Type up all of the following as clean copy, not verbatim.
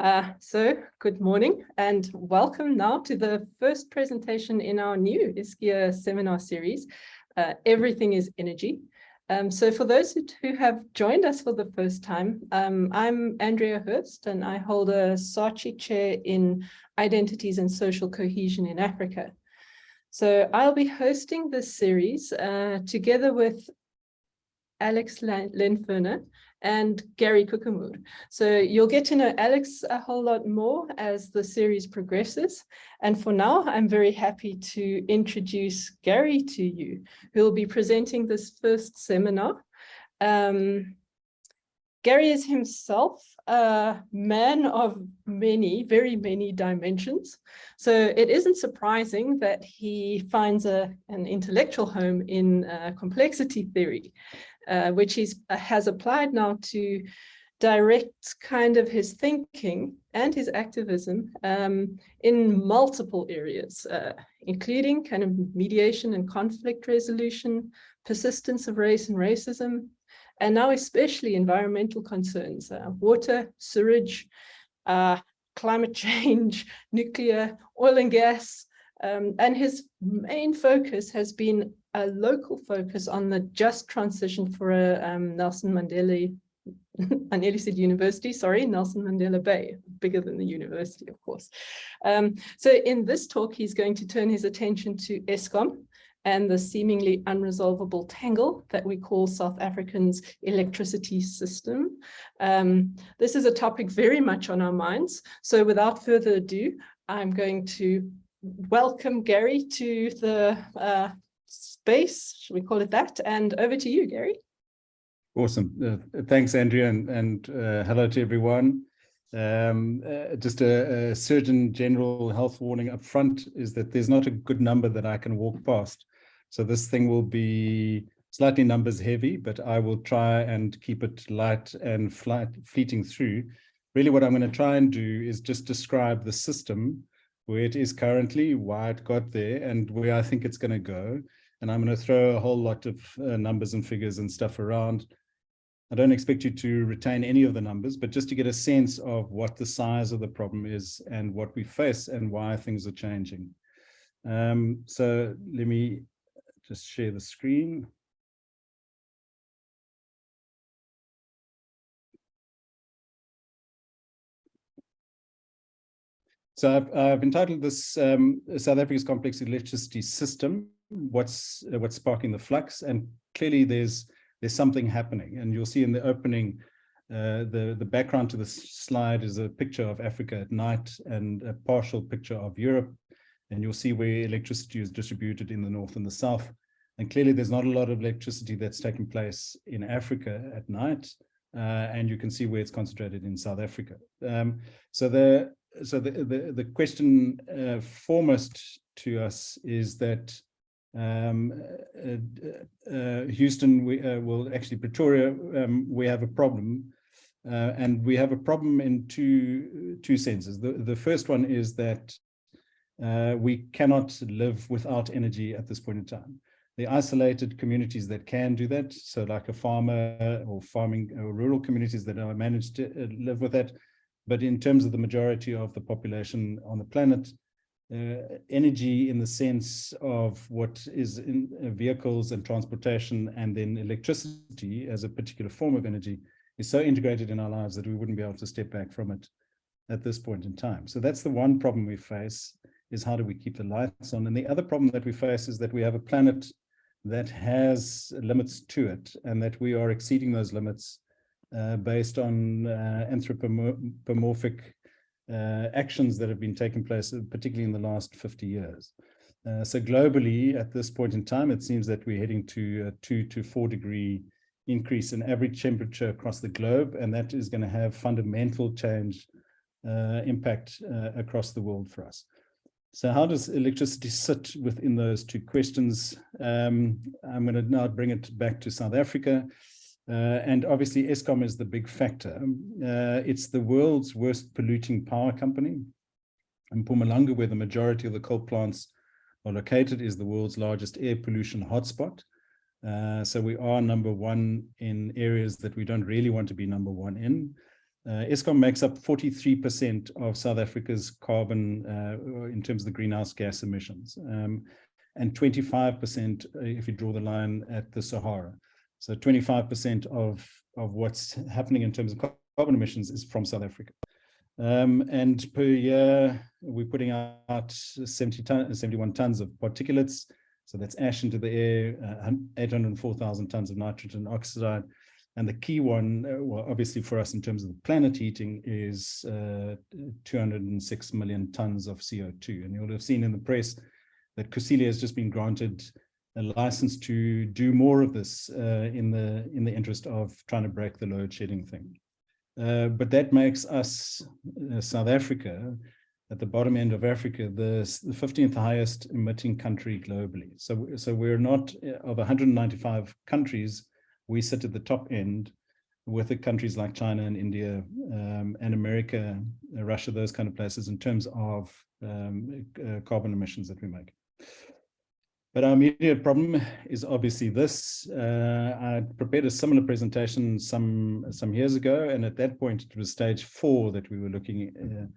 Good morning and welcome now to the first presentation in our new ISCIA Seminar series, Everything is Energy. So for those who have joined us for the first time, I'm Andrea Hurst and I hold a SACHI chair in Identities and Social Cohesion in Africa. So I'll be hosting this series together with Alex Lenferner and Gary Koekemoer. So you'll get to know Alex a whole lot more as the series progresses. And for now, I'm very happy to introduce Gary to you, who will be presenting this first seminar. Gary is himself a man of very many dimensions. So it isn't surprising that he finds an intellectual home in complexity theory, which he has applied now to direct kind of his thinking and his activism in multiple areas, including kind of mediation and conflict resolution, persistence of race and racism, and now especially environmental concerns, water, sewage, climate change, nuclear, oil and gas. And his main focus has been a local focus on the just transition for a Nelson Mandela, I nearly said university, sorry, Nelson Mandela Bay, bigger than the university, of course. So in this talk, he's going to turn his attention to Eskom and the seemingly unresolvable tangle that we call South Africa's electricity system. This is a topic very much on our minds. So without further ado, I'm going to welcome Gary to the space, should we call it that? And over to you, Gary. Awesome. Thanks, Andrea, and hello to everyone. Just a Surgeon General health warning up front is that there's not a good number that I can walk past. So this thing will be slightly numbers heavy, but I will try and keep it light and fleeting through. Really what I'm going to try and do is just describe the system, where it is currently, why it got there, and where I think it's going to go. And I'm going to throw a whole lot of numbers and figures and stuff around. I don't expect you to retain any of the numbers, but just to get a sense of what the size of the problem is and what we face and why things are changing. So let me just share the screen. So I've entitled this South Africa's Complex Electricity System, what's sparking the flux, and clearly there's something happening. And you'll see in the opening, the background to this slide is a picture of Africa at night and a partial picture of Europe. And you'll see where electricity is distributed in the north and the south. And clearly there's not a lot of electricity that's taking place in Africa at night. And you can see where it's concentrated in South Africa. So the question foremost to us is that Houston, actually Pretoria, we have a problem, and we have a problem in two senses. The first one is that we cannot live without energy at this point in time. The isolated communities that can do that, so like a farmer or farming or rural communities that are managed to live with that. But in terms of the majority of the population on the planet, energy in the sense of what is in vehicles and transportation and then electricity as a particular form of energy is so integrated in our lives that we wouldn't be able to step back from it at this point in time. So that's the one problem we face, is how do we keep the lights on? And the other problem that we face is that we have a planet that has limits to it, and that we are exceeding those limits based on anthropomorphic actions that have been taking place, particularly in the last 50 years. So globally, at this point in time, it seems that we're heading to a 2 to 4 degree increase in average temperature across the globe, and that is going to have fundamental change impact across the world for us. So how does electricity sit within those two questions? I'm going to now bring it back to South Africa. And obviously Eskom is the big factor. It's the world's worst polluting power company. And Mpumalanga, where the majority of the coal plants are located, is the world's largest air pollution hotspot. So we are number one in areas that we don't really want to be number one in. Eskom makes up 43% of South Africa's carbon in terms of the greenhouse gas emissions, and 25% if you draw the line at the Sahara. So 25% of what's happening in terms of carbon emissions is from South Africa. And per year, we're putting out 71 tons of particulates. So that's ash into the air, 804,000 tons of nitrogen oxide. And the key one, well, obviously for us in terms of the planet heating, is 206 million tons of CO2. And you'll have seen in the press that Kusile has just been granted a license to do more of this in the interest of trying to break the load shedding thing. But that makes us, South Africa, at the bottom end of Africa, the 15th highest emitting country globally. So we're not, of 195 countries, we sit at the top end with the countries like China and India and America, Russia, those kind of places in terms of carbon emissions that we make. But our immediate problem is obviously this. I prepared a similar presentation some years ago, and at that point it was stage 4 that we were looking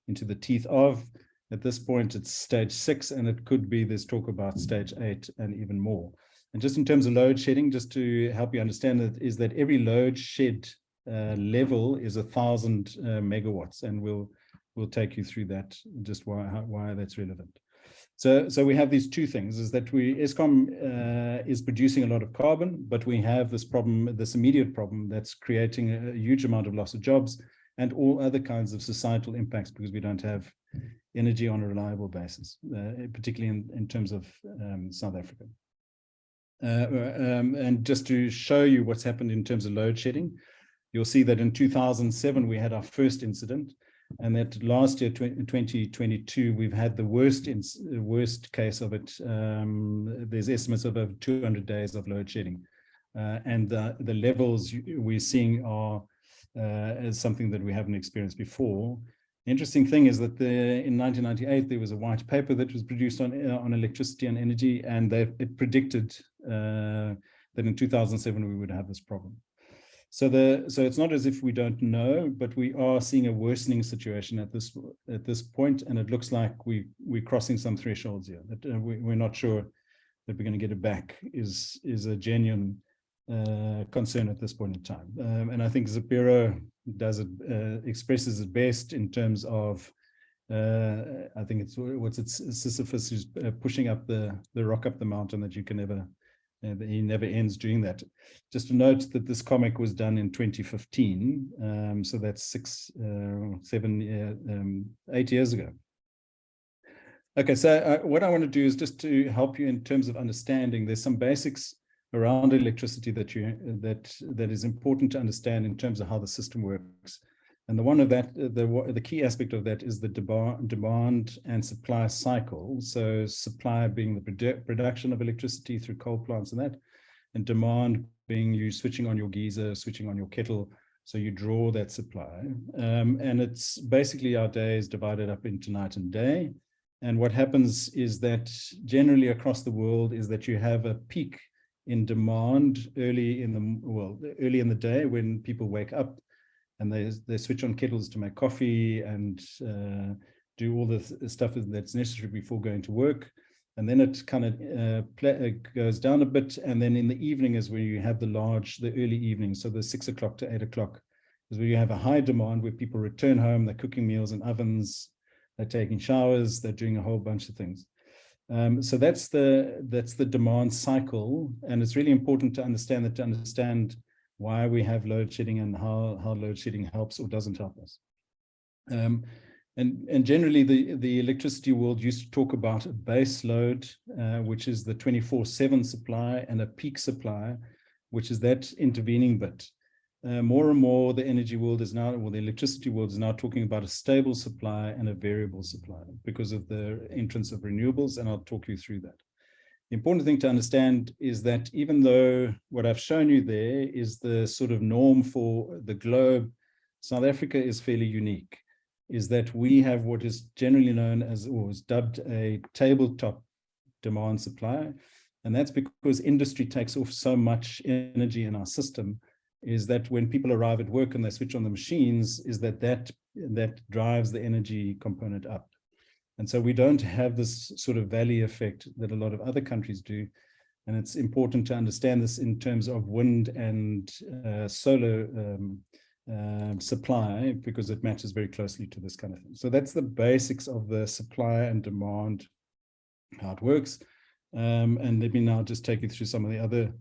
into the teeth of. At this point it's stage 6, and it could be there's talk about stage 8 and even more. And just in terms of load shedding, just to help you understand it, is that every load shed level is 1,000 megawatts, and we'll take you through that, just why that's relevant. So we have these two things, is that Eskom is producing a lot of carbon, but we have this problem, this immediate problem that's creating a huge amount of loss of jobs and all other kinds of societal impacts because we don't have energy on a reliable basis, particularly in terms of South Africa. And just to show you what's happened in terms of load shedding, you'll see that in 2007 we had our first incident, and that last year, 2022, we've had the worst case of it. There's estimates of over 200 days of load shedding, and the levels we're seeing are as something that we haven't experienced before. The interesting thing is that in 1998 there was a white paper that was produced on electricity and energy, and it predicted that in 2007 we would have this problem. So it's not as if we don't know, but we are seeing a worsening situation at this point, and it looks like we're crossing some thresholds here. That we're not sure that we're going to get it back is a genuine concern at this point in time. And I think Zapiro expresses it best in terms of I think it's Sisyphus who's pushing up the rock up the mountain that you can never. He never ends doing that. Just to note that this comic was done in 2015, so that's 8 years ago. Okay, so what I want to do is just to help you in terms of understanding. There's some basics around electricity that is important to understand in terms of how the system works. And the key aspect of that is the demand and supply cycle. So supply being the production of electricity through coal plants and that, and demand being you switching on your geyser, switching on your kettle, so you draw that supply. And it's basically our day is divided up into night and day. And what happens is that generally across the world is that you have a peak in demand early in the day when people wake up, and they switch on kettles to make coffee and do all the stuff that's necessary before going to work. And then it kind of goes down a bit. And then in the evening is where you have the early evening. So the 6 o'clock to 8 o'clock is where you have a high demand, where people return home, they're cooking meals in ovens, they're taking showers, they're doing a whole bunch of things. So that's the demand cycle. And it's really important to understand that, to understand why we have load shedding and how load shedding helps or doesn't help us. And generally the electricity world used to talk about a base load, which is the 24/7 supply, and a peak supply, which is that intervening bit. More and more the energy world is now, or the electricity world is now talking about a stable supply and a variable supply because of the entrance of renewables, and I'll talk you through that. The important thing to understand is that even though what I've shown you there is the sort of norm for the globe, South Africa is fairly unique, is that we have what is generally known as, or is dubbed, a tabletop demand supply. And that's because industry takes off so much energy in our system is that when people arrive at work and they switch on the machines, is that drives the energy component up. And so we don't have this sort of valley effect that a lot of other countries do. And it's important to understand this in terms of wind and solar supply, because it matches very closely to this kind of thing. So that's the basics of the supply and demand, how it works. And let me now just take you through some of the other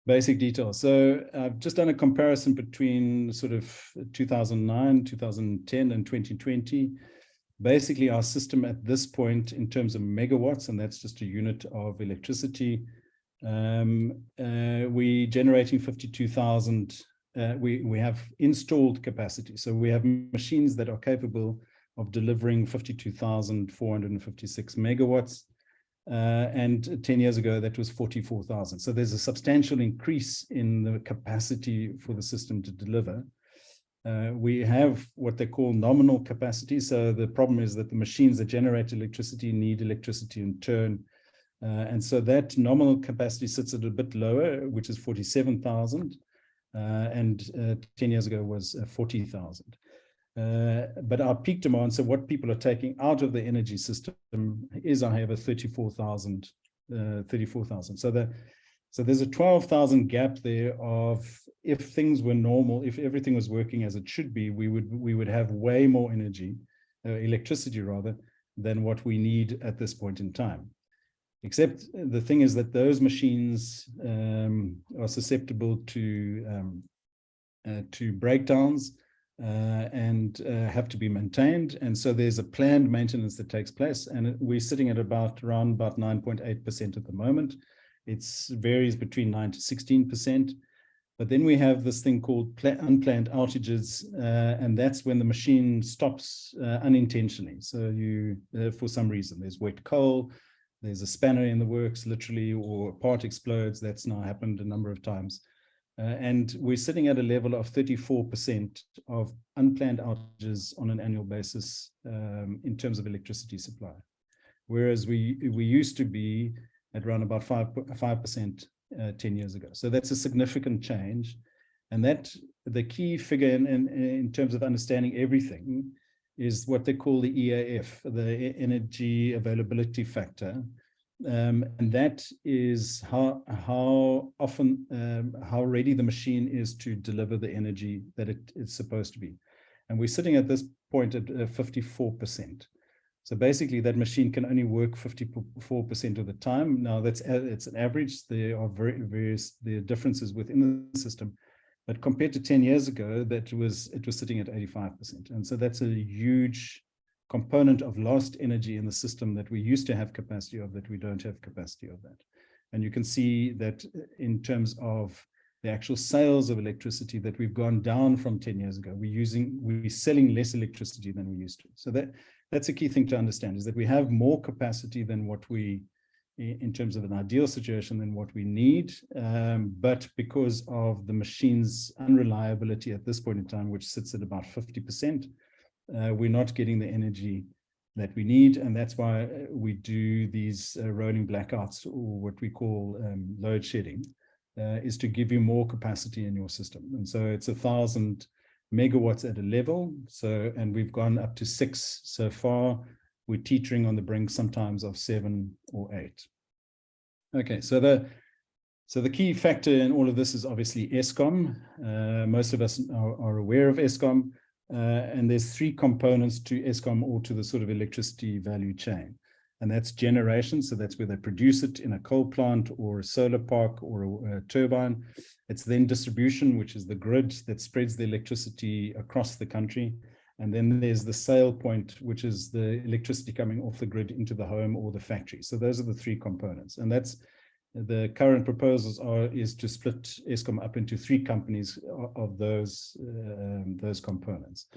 basic details. So I've just done a comparison between sort of 2009, 2010, and 2020. Basically, our system at this point in terms of megawatts, and that's just a unit of electricity, we generating 52,000. We have installed capacity. So we have machines that are capable of delivering 52,456 megawatts. And 10 years ago, that was 44,000. So there's a substantial increase in the capacity for the system to deliver. We have what they call nominal capacity. So the problem is that the machines that generate electricity need electricity in turn. And so that nominal capacity sits at a bit lower, which is 47,000. And 10 years ago was 40,000. But our peak demand, so what people are taking out of the energy system, is, I have a 34,000. So there's a 12,000 gap there of, if things were normal, if everything was working as it should be, we would have way more energy, electricity rather, than what we need at this point in time. Except the thing is that those machines are susceptible to breakdowns and have to be maintained. And so there's a planned maintenance that takes place, and we're sitting at around 9.8% at the moment. It varies between 9 to 16%. But then we have this thing called unplanned outages, and that's when the machine stops unintentionally. So for some reason, there's wet coal, there's a spanner in the works, literally, or a part explodes. That's now happened a number of times. And we're sitting at a level of 34% of unplanned outages on an annual basis in terms of electricity supply. Whereas we used to be at around about 5% 10 years ago. So that's a significant change. And that the key figure in terms of understanding everything is what they call the EAF, the energy availability factor. And that is how often, how ready the machine is to deliver the energy that it's supposed to be. And we're sitting at this point at 54%. So basically that machine can only work 54% of the time. Now it's an average. There are various differences within the system, but compared to 10 years ago, it was sitting at 85%. And so that's a huge component of lost energy in the system that we used to have capacity of, that we don't have capacity of that. And you can see that in terms of the actual sales of electricity, that we've gone down from 10 years ago. We're selling less electricity than we used to. So that's a key thing to understand, is that we have more capacity than what we, in terms of an ideal situation, than what we need. But because of the machine's unreliability at this point in time, which sits at about 50%, we're not getting the energy that we need. And that's why we do these rolling blackouts, or what we call load shedding, is to give you more capacity in your system. And so it's 1,000 megawatts at a level. So, and we've gone up to 6 so far. We're teetering on the brink sometimes of 7 or 8. Okay, so the key factor in all of this is obviously Eskom. Most of us are aware of Eskom. And there's 3 components to Eskom, or to the sort of electricity value chain. And that's generation. So that's where they produce it in a coal plant or a solar park or a turbine. It's then distribution, which is the grid that spreads the electricity across the country. And then there's the sale point, which is the electricity coming off the grid into the home or the factory. So those are the 3 components. And that's the current proposals is to split Eskom up into 3 companies of those components.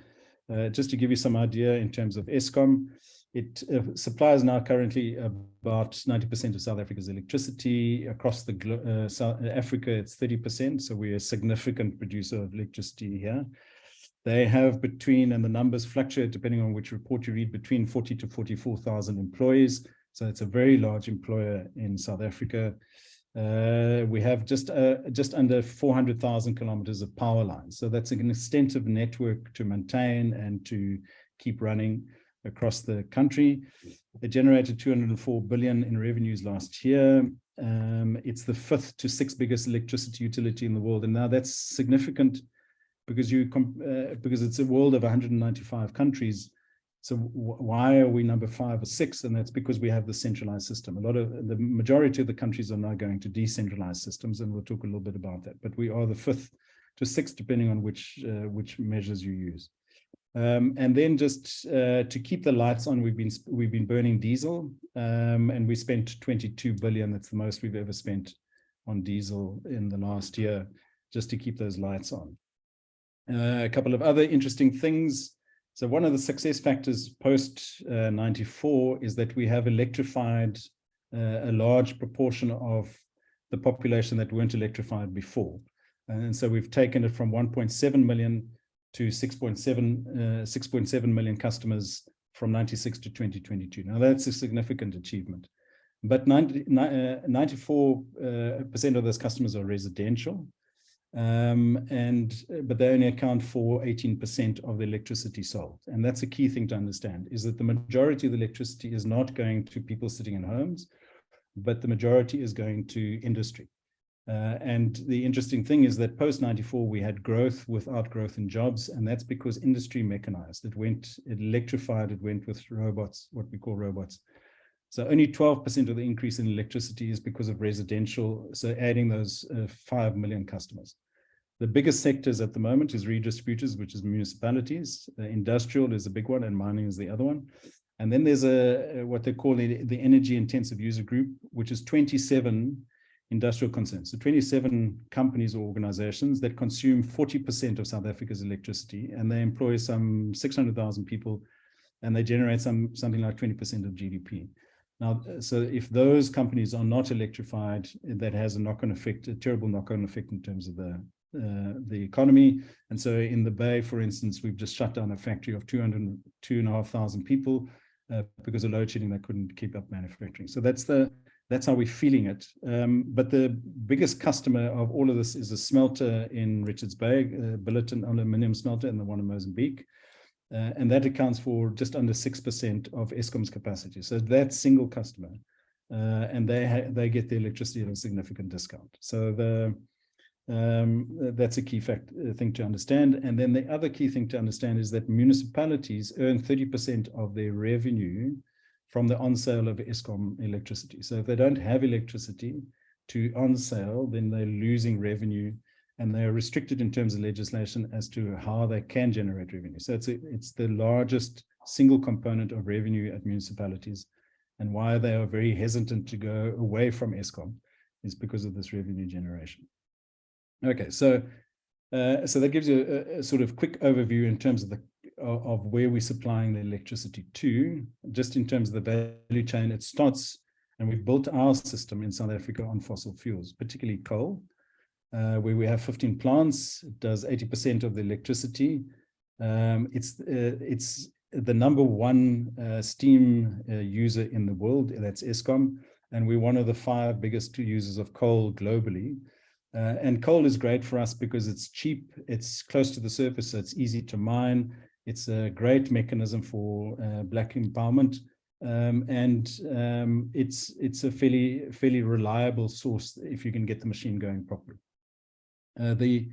Just to give you some idea in terms of Eskom, it supplies now currently about 90% of South Africa's electricity. Across the South Africa, it's 30%. So we're a significant producer of electricity here. They have between, and the numbers fluctuate depending on which report you read, between 40 to 44,000 employees. So it's a very large employer in South Africa. We have just under 400,000 kilometers of power lines. So that's an extensive network to maintain and to keep running across the country. It generated 204 billion in revenues last year. It's the 5th to 6th biggest electricity utility in the world. And now that's significant because it's a world of 195 countries. So why are we number 5 or 6? And that's because we have the centralized system. The majority of the countries are now going to decentralized systems, and we'll talk a little bit about that. But we are the 5th to 6th, depending on which measures you use. And then just to keep the lights on, we've been burning diesel, and we spent 22 billion. That's the most we've ever spent on diesel in the last year, just to keep those lights on. A couple of other interesting things. So one of the success factors post 94 is that we have electrified a large proportion of the population that weren't electrified before. And so we've taken it from 1.7 million to 6.7 million customers from 96 to 2022. Now that's a significant achievement. But 94% of those customers are residential. But they only account for 18% of the electricity sold. And that's a key thing to understand, is that the majority of the electricity is not going to people sitting in homes, but the majority is going to industry. And the interesting thing is that post 94, we had growth without growth in jobs. And that's because industry mechanized. It electrified, it went with robots, what we call robots. So only 12% of the increase in electricity is because of residential, so adding those 5 million customers. The biggest sectors at the moment is redistributors, which is municipalities. Industrial is a big one, and mining is the other one. And then there's what they call the energy intensive user group, which is 27 industrial concerns. So 27 companies or organizations that consume 40% of South Africa's electricity, and they employ some 600,000 people, and they generate something like 20% of GDP. Now, so if those companies are not electrified, that has a knock-on effect, a terrible knock-on effect in terms of the economy. And so in the Bay, for instance, we've just shut down a factory of 2,500 people because of load shedding. They couldn't keep up manufacturing. So that's how we're feeling it. But the biggest customer of all of this is a smelter in Richards Bay, Billiton aluminium smelter, and the one in Mozambique. And that accounts for just under 6% of Eskom's capacity. So that's single customer, and they get the electricity at a significant discount. So that's a key thing to understand. And then the other key thing to understand is that municipalities earn 30% of their revenue from the on sale of Eskom electricity. So if they don't have electricity to on sale, then they're losing revenue. And they're restricted in terms of legislation as to how they can generate revenue. So it's the largest single component of revenue at municipalities, and why they are very hesitant to go away from Eskom is because of this revenue generation. Okay, so that gives you a sort of quick overview in terms of where we're supplying the electricity to. Just in terms of the value chain, it starts, and we've built our system in South Africa on fossil fuels, particularly coal. Where we have 15 plants. It does 80% of the electricity. It's the number one steam user in the world, that's Eskom, and we're one of the 5 biggest users of coal globally. And coal is great for us because it's cheap, it's close to the surface, so it's easy to mine. It's a great mechanism for black empowerment, and it's a fairly reliable source if you can get the machine going properly. The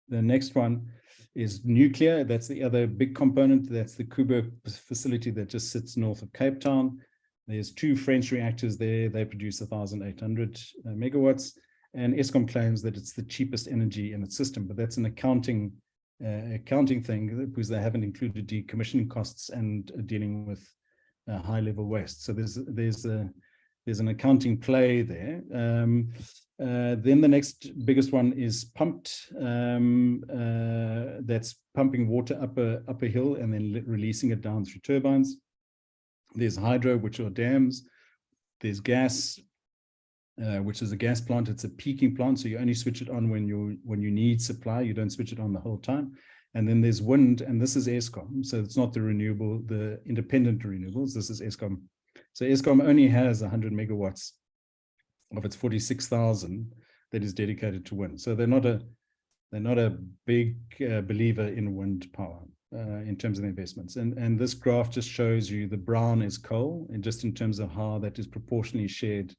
next one is nuclear. That's the other big component. That's the Koekemoer facility that just sits north of Cape Town. There's 2 French reactors there. They produce 1,800 megawatts. And Eskom claims that it's the cheapest energy in its system, but that's an accounting thing because they haven't included decommissioning costs and dealing with high-level waste. So there's an accounting play there. Then the next biggest one is pumped. That's pumping water up a hill and then releasing it down through turbines. There's hydro, which are dams. There's gas, which is a gas plant. It's a peaking plant, so you only switch it on when you need supply. You don't switch it on the whole time. And then there's wind, and this is Eskom. So it's not the independent renewables. This is Eskom So Eskom only has 100 megawatts of its 46,000 that is dedicated to wind. So they're not a big believer in wind power in terms of the investments. And this graph just shows you the brown is coal, and just in terms of how that is proportionally shared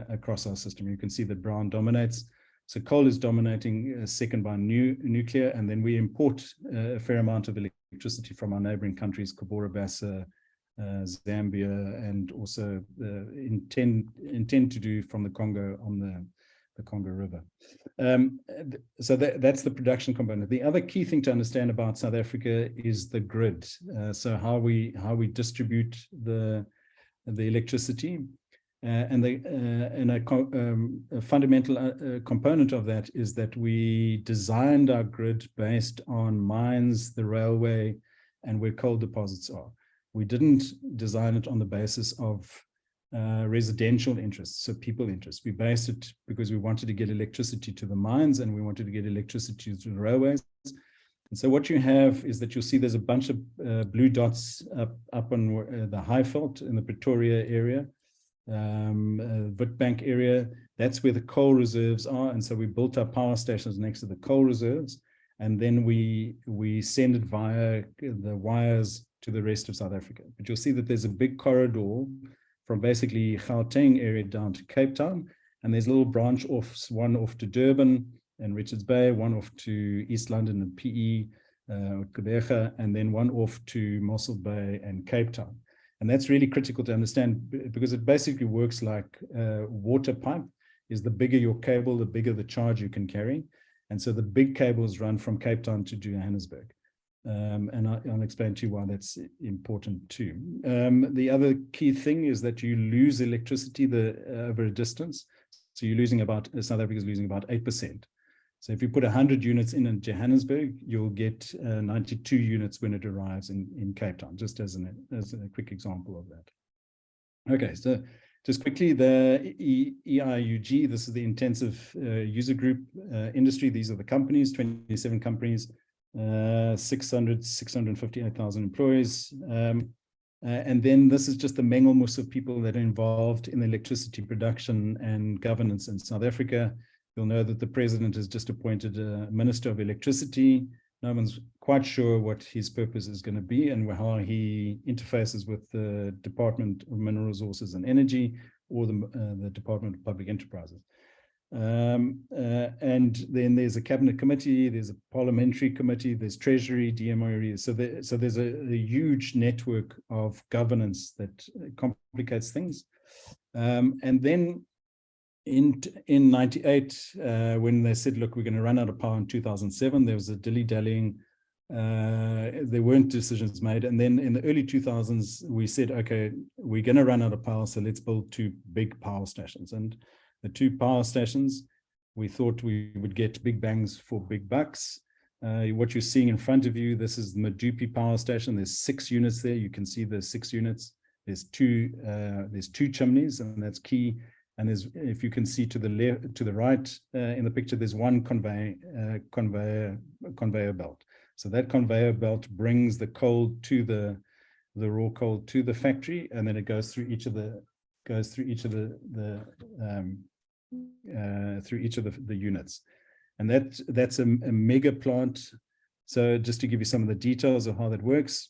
across our system. You can see that brown dominates. So coal is dominating, second by nuclear, and then we import a fair amount of electricity from our neighboring countries, Cahora Bassa, Zambia, and also intend to do from the Congo on the Congo River. So that's the production component. The other key thing to understand about South Africa is the grid. So how we distribute the electricity. And a fundamental component of that is that we designed our grid based on mines, the railway, and where coal deposits are. We didn't design it on the basis of residential interests, so people interests. We based it because we wanted to get electricity to the mines and we wanted to get electricity to the railways. And so what you have is that you'll see there's a bunch of blue dots up on the Highveld in the Pretoria area. Witbank area, that's where the coal reserves are, and so we built our power stations next to the coal reserves, and then we send it via the wires to the rest of South Africa. But you'll see that there's a big corridor from basically Gauteng area down to Cape Town, and there's little branch offs, one off to Durban and Richards Bay, one off to East London and PE, Gqeberha, and then one off to Mossel Bay and Cape Town. And that's really critical to understand, because it basically works like a water pipe. Is the bigger your cable, the bigger the charge you can carry. And so the big cables run from Cape Town to Johannesburg. And I'll explain to you why that's important too. The other key thing is that you lose electricity over a distance. So you're losing South Africa is losing about 8%. So if you put 100 units in Johannesburg, you'll get 92 units when it arrives in Cape Town, just as a quick example of that. Okay, so just quickly, the EIUG, this is the intensive user group industry. These are the companies, 27 companies, 658,000 employees. And then this is just the mengelmoes of people that are involved in electricity production and governance in South Africa. You'll know that the president has just appointed a minister of electricity. No one's quite sure what his purpose is going to be and how he interfaces with the Department of Mineral Resources and Energy or the Department of Public Enterprises. And then there's a cabinet committee, there's a parliamentary committee, there's treasury, DMO. So there's a huge network of governance that complicates things. And then in 98, when they said, look, we're going to run out of power in 2007, there was a dilly-dallying, there weren't decisions made. And then in the early 2000s, we said, okay, we're going to run out of power, so let's build 2 big power stations. And the 2 power stations, we thought we would get big bangs for big bucks. What you're seeing in front of you, this is the Medupi power station. There's 6 units there. You can see the 6 units. There's two chimneys, and that's key. And there's, if you can see to the left, to the right in the picture, there's one conveyor belt. So that conveyor belt brings the coal to the raw coal to the factory, and then it goes through each of the units. And that's a mega plant. So just to give you some of the details of how that works,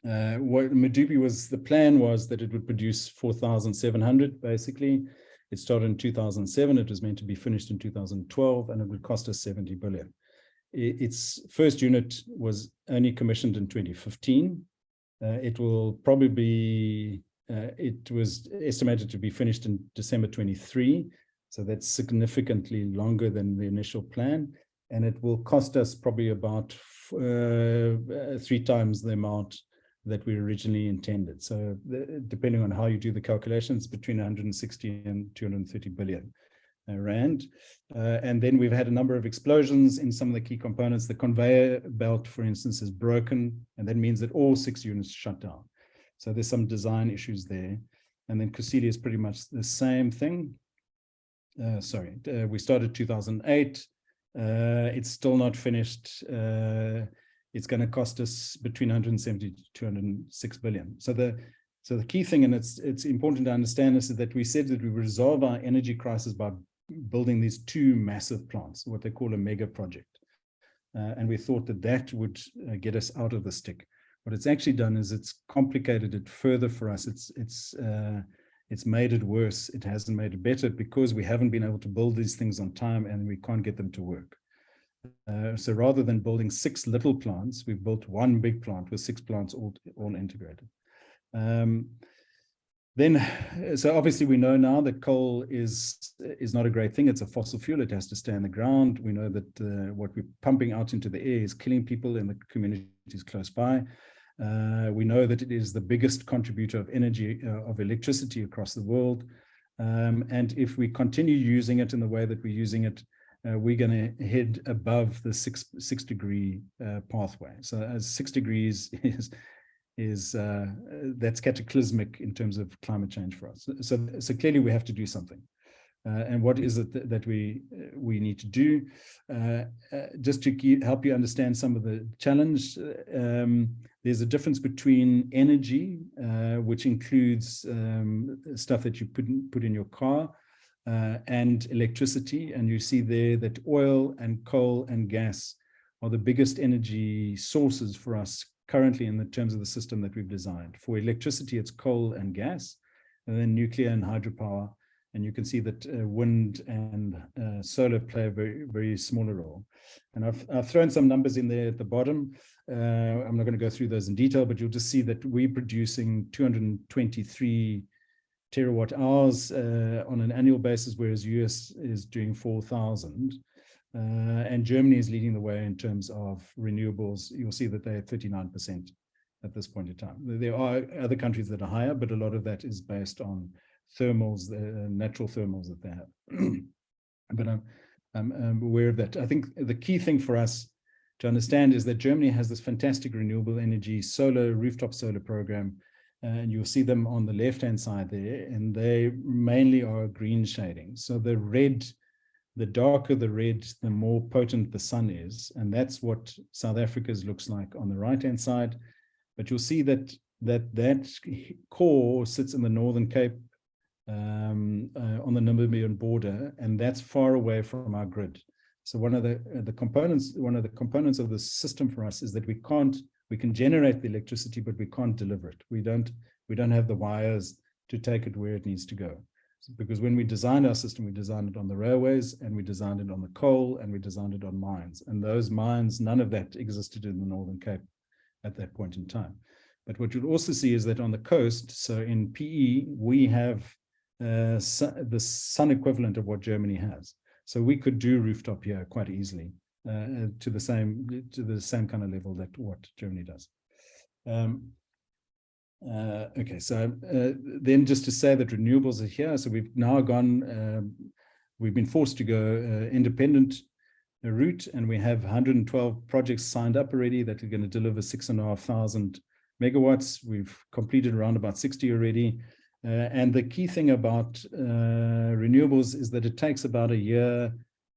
what Medupi was, the plan was that it would produce 4,700 basically. It started in 2007. It was meant to be finished in 2012, and it would cost us 70 billion. Its first unit was only commissioned in 2015. It will probably be, it was estimated to be finished in December 23. So that's significantly longer than the initial plan. And it will cost us probably about 3 times the amount that we originally intended. So depending on how you do the calculations, between 160 and 230 billion rand. And then we've had a number of explosions in some of the key components. The conveyor belt, for instance, is broken, and that means that all 6 units shut down. So there's some design issues there. And then Kusile is pretty much the same thing. We started 2008. It's still not finished. It's going to cost us between 170 to 206 billion. So So the key thing, and it's important to understand, is that we said that we resolve our energy crisis by building these two massive plants, what they call a mega project. And we thought that that would get us out of the stick. What it's actually done is it's complicated it further for us. It's made it worse. It hasn't made it better because we haven't been able to build these things on time and we can't get them to work. So rather than building 6 little plants, we've built one big plant with 6 plants all integrated. So obviously we know now that coal is not a great thing. It's a fossil fuel. It has to stay in the ground. We know that what we're pumping out into the air is killing people in the communities close by. We know that it is the biggest contributor of energy, of electricity across the world. And if we continue using it in the way that we're using it, we're going to head above the six degree pathway. So as 6 degrees is that's cataclysmic in terms of climate change for us. So clearly we have to do something. And what is it that we need to do? Just to help you understand some of the challenge, there's a difference between energy, which includes stuff that you put in your car, and electricity. And you see there that oil and coal and gas are the biggest energy sources for us currently in the terms of the system that we've designed. For electricity, it's coal and gas, and then nuclear and hydropower. And you can see that wind and solar play a very, very smaller role. And I've thrown some numbers in there at the bottom. I'm not going to go through those in detail, but you'll just see that we're producing 223 terawatt hours on an annual basis, whereas US is doing 4,000. And Germany is leading the way in terms of renewables. You'll see that they're at 39% at this point in time. There are other countries that are higher, but a lot of that is based on thermals, natural thermals that they have. But I'm aware of that. I think the key thing for us to understand is that Germany has this fantastic renewable energy rooftop solar program, and you'll see them on the left-hand side there, and they mainly are green shading. So the darker the red, the more potent the sun is, and that's what South Africa's looks like on the right-hand side. But you'll see that core sits in the Northern Cape, on the Namibian border, and that's far away from our grid. So one of the components of the system for us is that we can generate the electricity, but we can't deliver it. We don't have the wires to take it where it needs to go. Because when we designed our system, we designed it on the railways, and we designed it on the coal, and we designed it on mines. And those mines, none of that existed in the Northern Cape at that point in time. But what you'll also see is that on the coast, so in PE, we have the sun equivalent of what Germany has. So we could do rooftop here quite easily to the same kind of level that what Germany does. Okay, so then just to say that renewables are here. So we've now we've been forced to go independent route, and we have 112 projects signed up already that are going to deliver 6,500 megawatts. We've completed around about 60 already. And the key thing about renewables is that it takes about a year.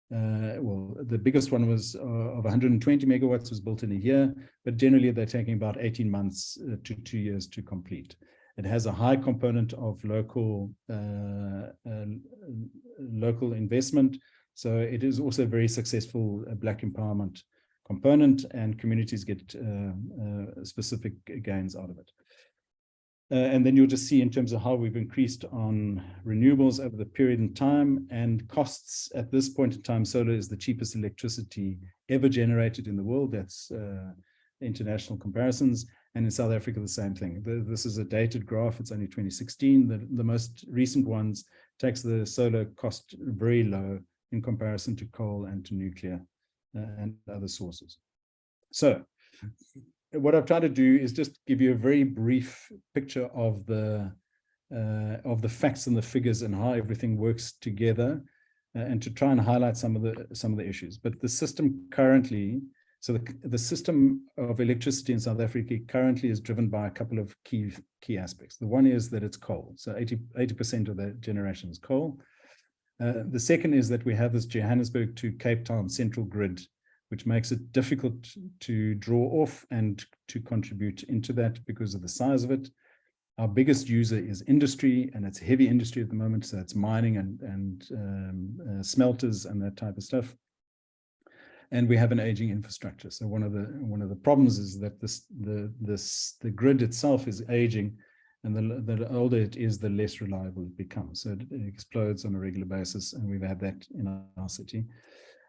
Well, the biggest one was of 120 megawatts was built in a year, but generally they're taking about 18 months to 2 years to complete. It has a high component of local investment. So it is also a very successful Black empowerment component, and communities get specific gains out of it. And then you'll just see in terms of how we've increased on renewables over the period in time and costs. At this point in time, solar is the cheapest electricity ever generated in the world. That's international comparisons. And in South Africa, the same thing. This is a dated graph. It's only 2016. The most recent ones takes the solar cost very low in comparison to coal and to nuclear and other sources. So what I've tried to do is just give you a very brief picture of the facts and the figures and how everything works together, and to try and highlight some of the issues. But the system currently, so the system of electricity in South Africa currently is driven by a couple of key aspects. The one is that it's coal. So 80% of the generation is coal. The second is that we have this Johannesburg to Cape Town central grid, which makes it difficult to draw off and to contribute into that because of the size of it. Our biggest user is industry, and it's heavy industry at the moment. So it's mining and smelters and that type of stuff. And we have an aging infrastructure. So one of the problems is that the grid itself is aging, and the older it is, the less reliable it becomes. So it explodes on a regular basis, and we've had that in our city.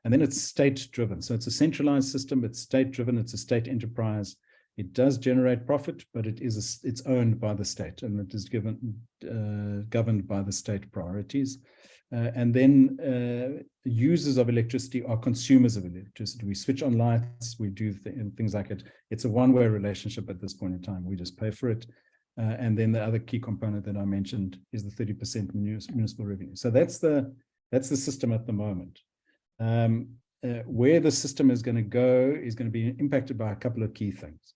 And then it's state-driven. So it's a centralized system. It's state-driven. It's a state enterprise. It does generate profit, but it's owned by the state, and it is governed by the state priorities. And then users of electricity are consumers of electricity. We switch on lights, we do things like it. It's a one-way relationship at this point in time. We just pay for it. And then the other key component that I mentioned is the 30% municipal revenue. So that's the system at the moment. Where the system is going to go is going to be impacted by a couple of key things.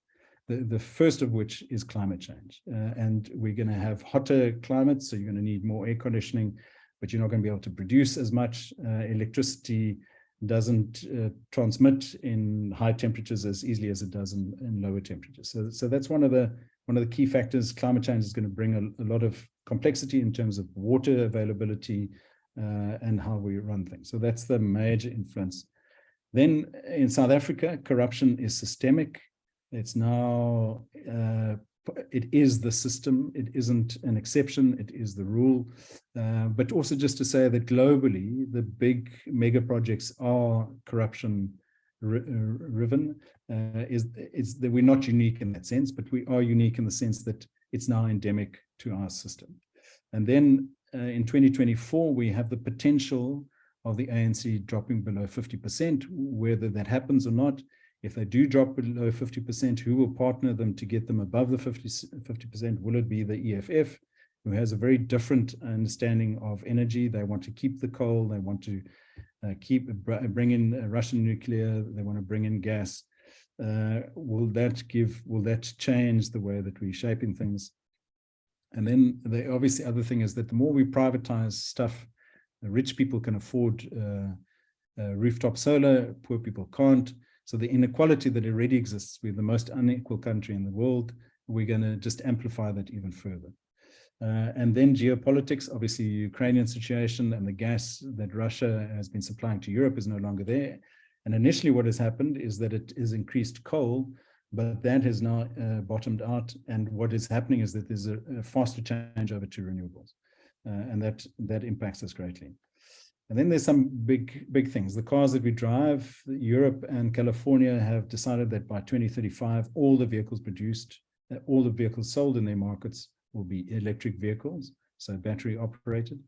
The first of which is climate change. And we're going to have hotter climates, so you're going to need more air conditioning, but you're not going to be able to produce as much. Electricity doesn't transmit in high temperatures as easily as it does in lower temperatures. So that's one of the key factors. Climate change is going to bring a lot of complexity in terms of water availability and how we run things. So that's the major influence. Then in South Africa, corruption is systemic. It's now, it is the system. It isn't an exception. It is the rule. But also just to say that globally, the big mega projects are corruption driven. Is that we're not unique in that sense, but we are unique in the sense that it's now endemic to our system. And then in 2024, we have the potential of the ANC dropping below 50%, whether that happens or not. If they do drop below 50%, who will partner them to get them above the 50%? Will it be the EFF, who has a very different understanding of energy? They want to keep the coal. They want to bring in Russian nuclear. They want to bring in gas. Will that change the way that we're shaping things? And then the obviously other thing is that the more we privatize stuff, the rich people can afford rooftop solar, poor people can't. So the inequality that already exists, we're the most unequal country in the world. We're going to just amplify that even further. And then geopolitics, obviously Ukrainian situation and the gas that Russia has been supplying to Europe is no longer there. And initially what has happened is that it has increased coal, but that has now bottomed out. And what is happening is that there's a faster change over to renewables. And that impacts us greatly. And then there's some big things. The cars that we drive, Europe and California have decided that by 2035, all the vehicles produced, all the vehicles sold in their markets will be electric vehicles, so battery operated.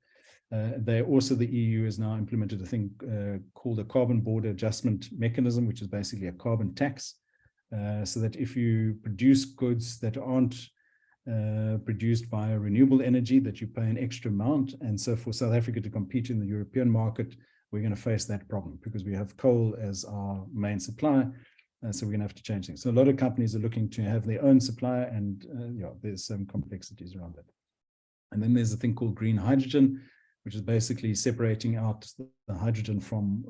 The EU has now implemented a thing called a carbon border adjustment mechanism, which is basically a carbon tax, so that if you produce goods that aren't produced via renewable energy, that you pay an extra amount. And so for South Africa to compete in the European market, we're going to face that problem because we have coal as our main supply. So we're going to have to change things. So a lot of companies are looking to have their own supply, and there's some complexities around that. And then there's a thing called green hydrogen, which is basically separating out the hydrogen from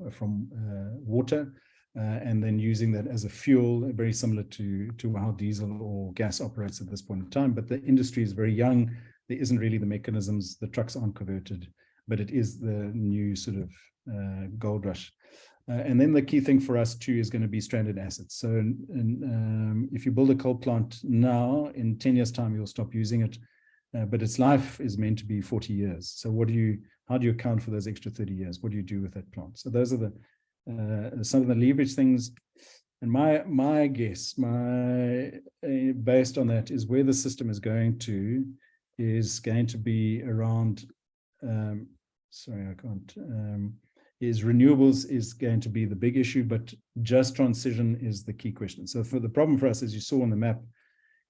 water, and then using that as a fuel, very similar to how diesel or gas operates at this point in time. But the industry is very young. There isn't really the mechanisms. The trucks aren't converted, but it is the new sort of gold rush. And then the key thing for us too is going to be stranded assets. So if you build a coal plant now, in 10 years time, you'll stop using it. But its life is meant to be 40 years. So how do you account for those extra 30 years? What do you do with that plant? So those are some of the leverage things. And my guess, based on that, is where the system is going to be around, is renewables is going to be the big issue, but just transition is the key question. So for the problem for us, as you saw on the map,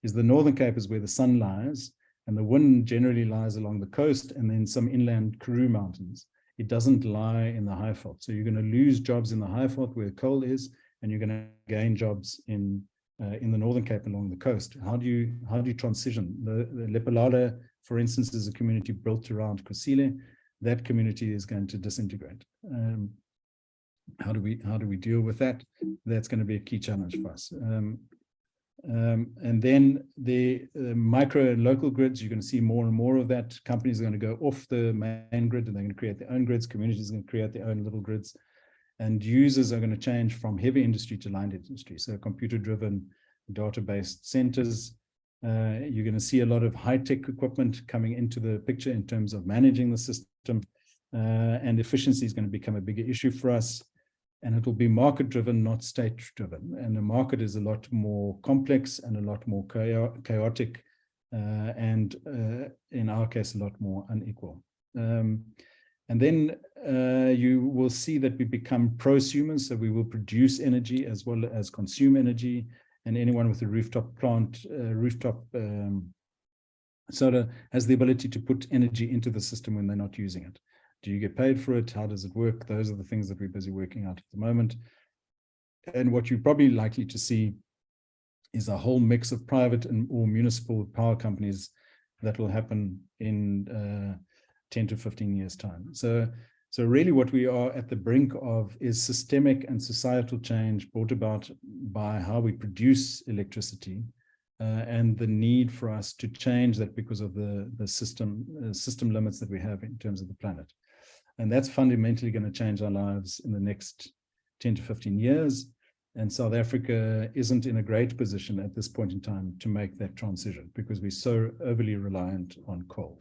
is the Northern Cape is where the sun lies, and the wind generally lies along the coast and then some inland Karoo Mountains. It doesn't lie in the Highveld. So you're going to lose jobs in the Highveld where coal is, and you're going to gain jobs in the Northern Cape along the coast. How do you transition? The Lepelala, for instance, is a community built around Kusile. That community is going to disintegrate. How do we deal with that? That's going to be a key challenge for us. And then the micro and local grids, you're going to see more and more of that. Companies are going to go off the main grid and they're going to create their own grids. Communities are going to create their own little grids. And users are going to change from heavy industry to light industry. So computer-driven, data-based centers. You're going to see a lot of high-tech equipment coming into the picture in terms of managing the system. And efficiency is going to become a bigger issue for us. And it will be market-driven, not state-driven. And the market is a lot more complex and a lot more chaotic, and in our case, a lot more unequal. And then you will see that we become prosumers, so we will produce energy as well as consume energy. And anyone with a rooftop plant, solar, has the ability to put energy into the system when they're not using it. Do you get paid for it? How does it work? Those are the things that we're busy working out at the moment. And what you're probably likely to see is a whole mix of private and or municipal power companies that will happen in 10 to 15 years' time. So really what we are at the brink of is systemic and societal change brought about by how we produce electricity, and the need for us to change that because of the system limits that we have in terms of the planet. And that's fundamentally going to change our lives in the next 10 to 15 years. And South Africa isn't in a great position at this point in time to make that transition because we're so overly reliant on coal.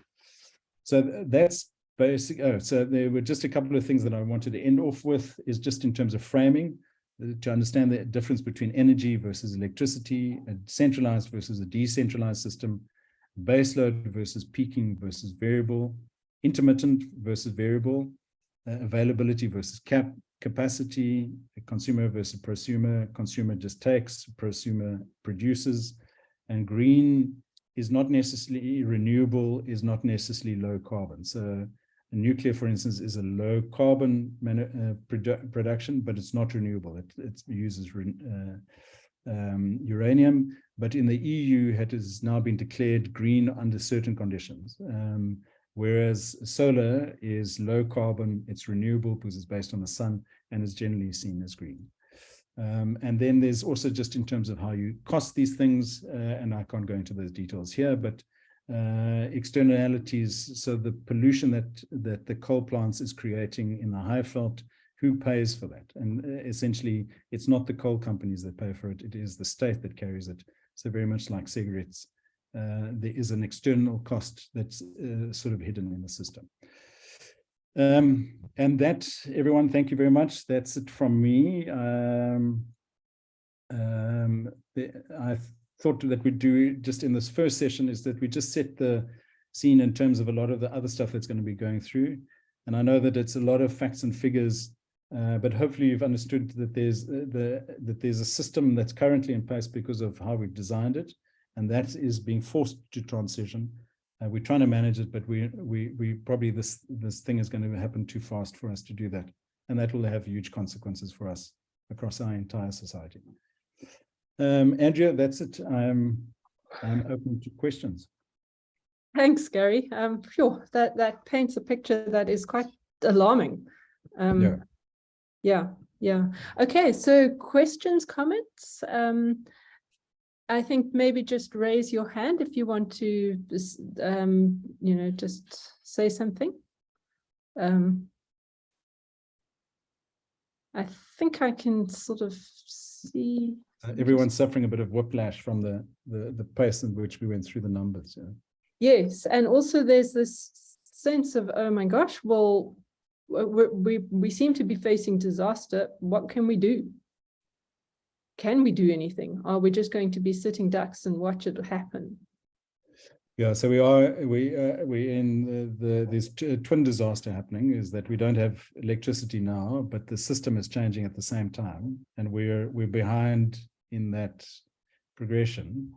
So that's basic. Oh, so there were just a couple of things that I wanted to end off with, is just in terms of framing, to understand the difference between energy versus electricity, a centralized versus a decentralized system, baseload versus peaking versus variable, intermittent versus variable, availability versus capacity, consumer versus prosumer, consumer just takes, prosumer produces, and green is not necessarily renewable, is not necessarily low carbon. So nuclear, for instance, is a low carbon production, but it's not renewable. It uses uranium, but in the EU, it has now been declared green under certain conditions. Whereas solar is low carbon, it's renewable because it's based on the sun and is generally seen as green. And then there's also just in terms of how you cost these things, and I can't go into those details here, but externalities, so the pollution that the coal plants is creating in the Highveld, who pays for that? And essentially, it's not the coal companies that pay for it, it is the state that carries it. So very much like cigarettes, there is an external cost that's sort of hidden in the system. And that, everyone, thank you very much. That's it from me. I thought that we'd do just in this first session is that we just set the scene in terms of a lot of the other stuff that's going to be going through. And I know that it's a lot of facts and figures, but hopefully you've understood that there's a system that's currently in place because of how we've designed it, and that is being forced to transition. We're trying to manage it, but we probably this thing is going to happen too fast for us to do that, and that will have huge consequences for us across our entire society. Andrea, that's it. I'm open to questions. Thanks, Gary. Sure, that paints a picture that is quite alarming. Yeah. Okay, so questions, comments. I think maybe just raise your hand if you want to, just say something. I think I can sort of see. Everyone's suffering a bit of whiplash from the pace in which we went through the numbers. Yeah. Yes, and also there's this sense of, oh my gosh, well, we seem to be facing disaster. What can we do? Can we do anything? Are we just going to be sitting ducks and watch it happen? Yeah, so we're in this twin disaster happening, is that we don't have electricity now, but the system is changing at the same time, and we're behind in that progression,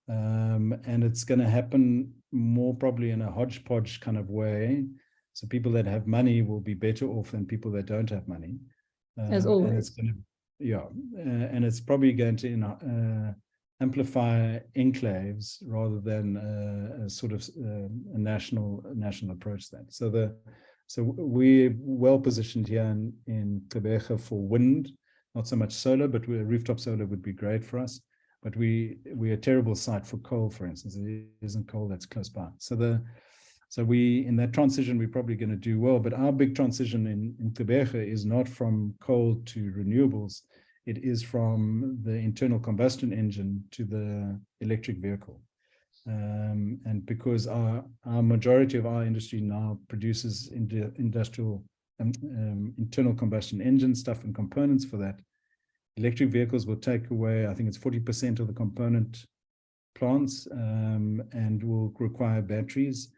and it's going to happen more probably in a hodgepodge kind of way. So people that have money will be better off than people that don't have money. As always. And it's going to, and it's probably going to amplify enclaves rather than a sort of a national approach to that. So we're well positioned here in Koekemoer for wind, not so much solar, but rooftop solar would be great for us. but we're a terrible site for coal, for instance. There isn't coal that's close by. So we, in that transition, we're probably going to do well. But our big transition in Nqgura is not from coal to renewables. It is from the internal combustion engine to the electric vehicle. And because our majority of our industry now produces industrial internal combustion engine stuff and components for that, electric vehicles will take away, I think it's 40% of the component plants, and will require batteries.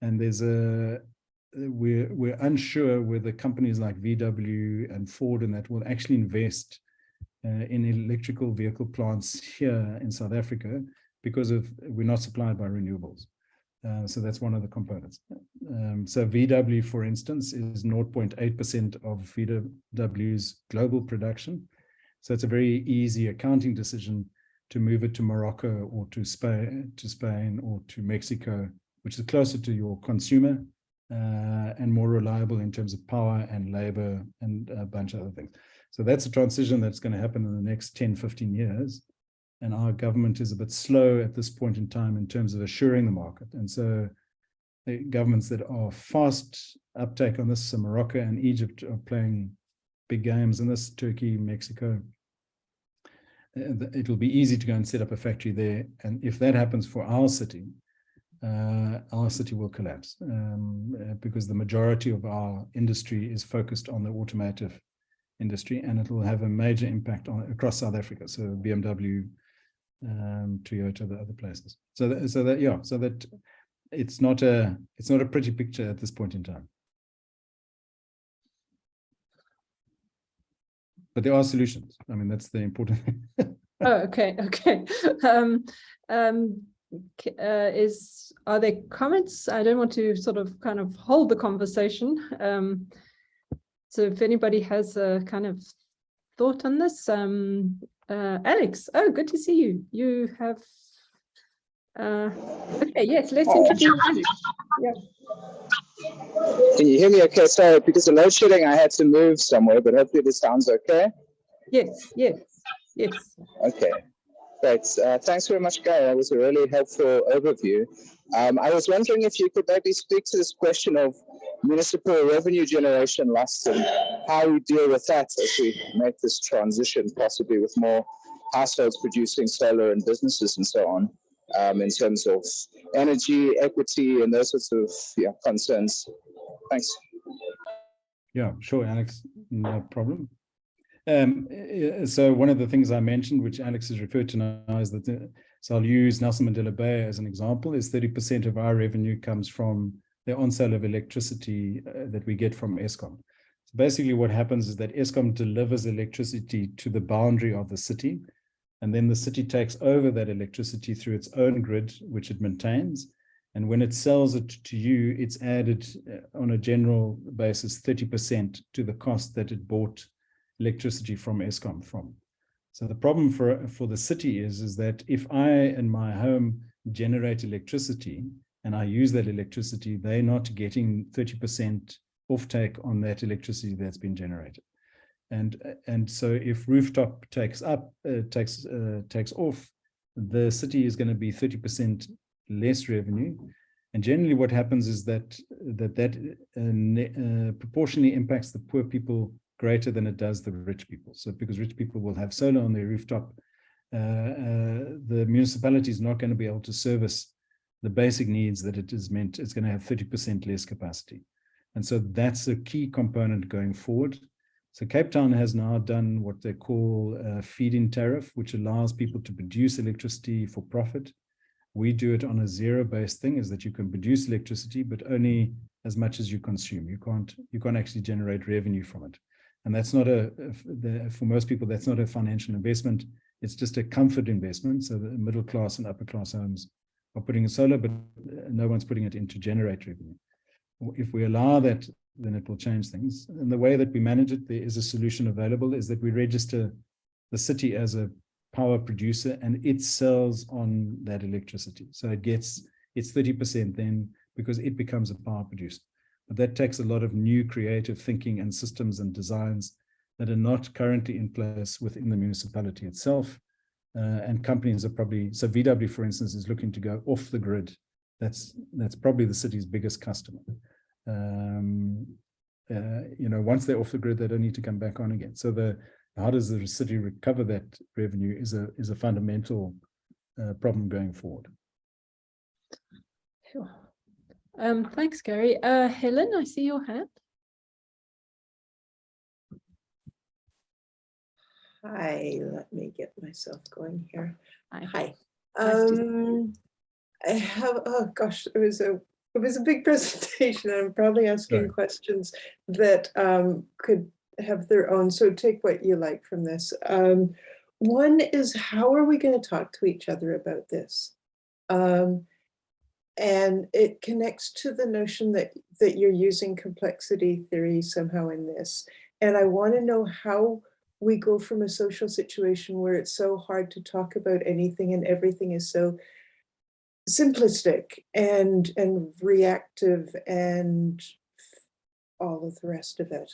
And we're unsure whether companies like VW and Ford and that will actually invest in electrical vehicle plants here in South Africa because we're not supplied by renewables. So that's one of the components. So VW, for instance, is 0.8% of VW's global production. So it's a very easy accounting decision to move it to Morocco or to Spain or to Mexico, which is closer to your consumer and more reliable in terms of power and labor and a bunch of other things. So that's a transition that's going to happen in the next 10, 15 years. And our government is a bit slow at this point in time in terms of assuring the market. And so the governments that are fast uptake on this, so Morocco and Egypt are playing big games in this, Turkey, Mexico. It'll be easy to go and set up a factory there. And if that happens for our city will collapse because the majority of our industry is focused on the automotive industry, and it will have a major impact across South Africa. So BMW, Toyota, the other places. So that it's not a pretty picture at this point in time. But there are solutions. I mean, that's the important thing. Oh, okay. Are there comments? I don't want to sort of kind of hold the conversation. So if anybody has a kind of thought on this, Alex, oh, good to see you. You have, okay, yes, let's introduce Alex. Yeah. Can you hear me okay? Sorry, because of load shedding, I had to move somewhere, but hopefully this sounds okay. Yes. Okay, great. Thanks very much, Guy. That was a really helpful overview. I was wondering if you could maybe speak to this question of municipal revenue generation loss and how you deal with that as we make this transition, possibly with more households producing solar and businesses and so on, in terms of energy, equity, and those sorts of concerns. Thanks. Yeah, sure, Alex, no problem. So one of the things I mentioned, which Alex has referred to now, is that, so I'll use Nelson Mandela Bay as an example, is 30% of our revenue comes from the on-sale of electricity that we get from Eskom. So basically what happens is that Eskom delivers electricity to the boundary of the city, and then the city takes over that electricity through its own grid, which it maintains. And when it sells it to you, it's added on a general basis 30% to the cost that it bought electricity from Eskom from. So the problem for the city is that if I in my home generate electricity and I use that electricity, they're not getting 30% offtake on that electricity that's been generated. And so if rooftop takes off, the city is going to be 30% less revenue. And generally what happens is that proportionally impacts the poor people greater than it does the rich people. So because rich people will have solar on their rooftop, the municipality is not going to be able to service the basic needs that it is meant. It's going to have 30% less capacity. And so that's a key component going forward. So Cape Town has now done what they call a feed-in tariff, which allows people to produce electricity for profit. We do it on a zero-based thing, is that you can produce electricity, but only as much as you consume. You can't actually generate revenue from it. And that's not for most people, that's not a financial investment. It's just a comfort investment. So the middle class and upper class homes are putting in solar, but no one's putting it in to generate revenue. If we allow that, then it will change things. And the way that we manage it, there is a solution available, is that we register the city as a power producer and it sells on that electricity. So it gets its 30% then because it becomes a power producer. But that takes a lot of new creative thinking and systems and designs that are not currently in place within the municipality itself. and companies are probably, so VW, for instance, is looking to go off the grid. That's probably the city's biggest customer. Once they're off the grid, they don't need to come back on again. So how does the city recover that revenue is a fundamental problem going forward. Sure. Thanks, Gary. Helen, I see your hand. Hi, let me get myself going here. Hi. I have, oh gosh, it was a big presentation. I'm probably asking questions that could have their own, so take what you like from this. One is, how are we going to talk to each other about this? And it connects to the notion that you're using complexity theory somehow in this. And I want to know how we go from a social situation where it's so hard to talk about anything and everything is so simplistic and reactive and all of the rest of it.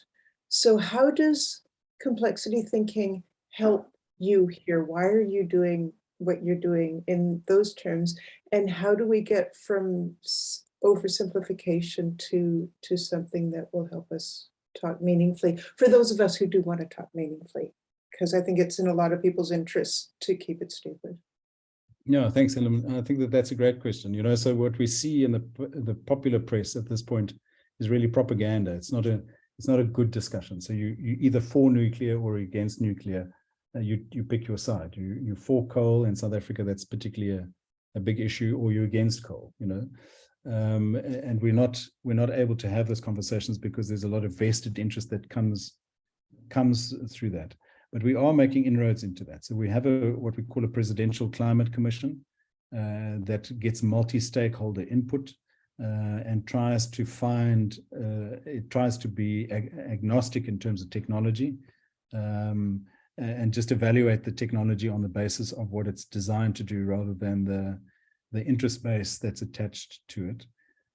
So how does complexity thinking help you here? Why are you doing what you're doing in those terms? And how do we get from oversimplification to something that will help us talk meaningfully, for those of us who do want to talk meaningfully? Because I think it's in a lot of people's interests to keep it stupid. No, thanks, Ellen. I think that's a great question. So what we see in the popular press at this point is really propaganda. It's not a good discussion. So you either for nuclear or against nuclear. You pick your side. You for coal in South Africa. That's particularly a big issue, or you're against coal. And we're not able to have those conversations because there's a lot of vested interest that comes through that. But we are making inroads into that. So we have what we call a presidential climate commission that gets multi-stakeholder input and tries to be agnostic in terms of technology and just evaluate the technology on the basis of what it's designed to do rather than the interest base that's attached to it.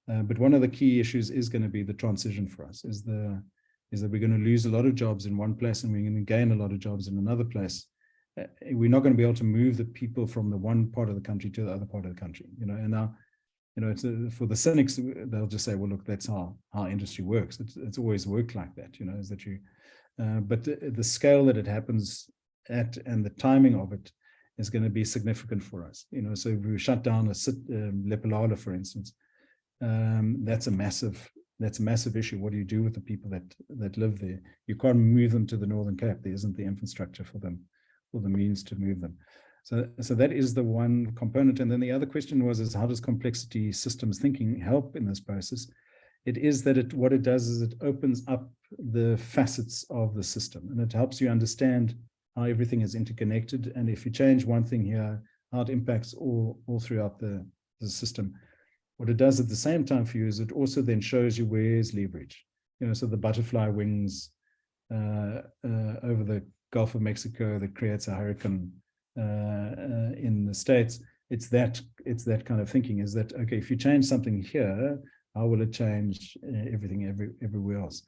But one of the key issues is going to be the transition for us, is that we're going to lose a lot of jobs in one place and we're going to gain a lot of jobs in another place. We're not going to be able to move the people from the one part of the country to the other part of the country. And now, it's for the cynics, they'll just say, well, look, that's how industry works. It's always worked like that, is that you, but the scale that it happens at and the timing of it is going to be significant for us. So if we shut down Lepelala, for instance, that's a massive issue. What do you do with the people that live there? You can't move them to the Northern Cape. There isn't the infrastructure for them, or the means to move them. So that is the one component. And then the other question is how does complexity systems thinking help in this process? It is that what it does is it opens up the facets of the system, and it helps you understand how everything is interconnected. And if you change one thing here, how it impacts all throughout the system. What it does at the same time for you is it also then shows you where's leverage. So the butterfly wings over the Gulf of Mexico that creates a hurricane in the States. It's that kind of thinking, is that, okay, if you change something here, how will it change everything everywhere else?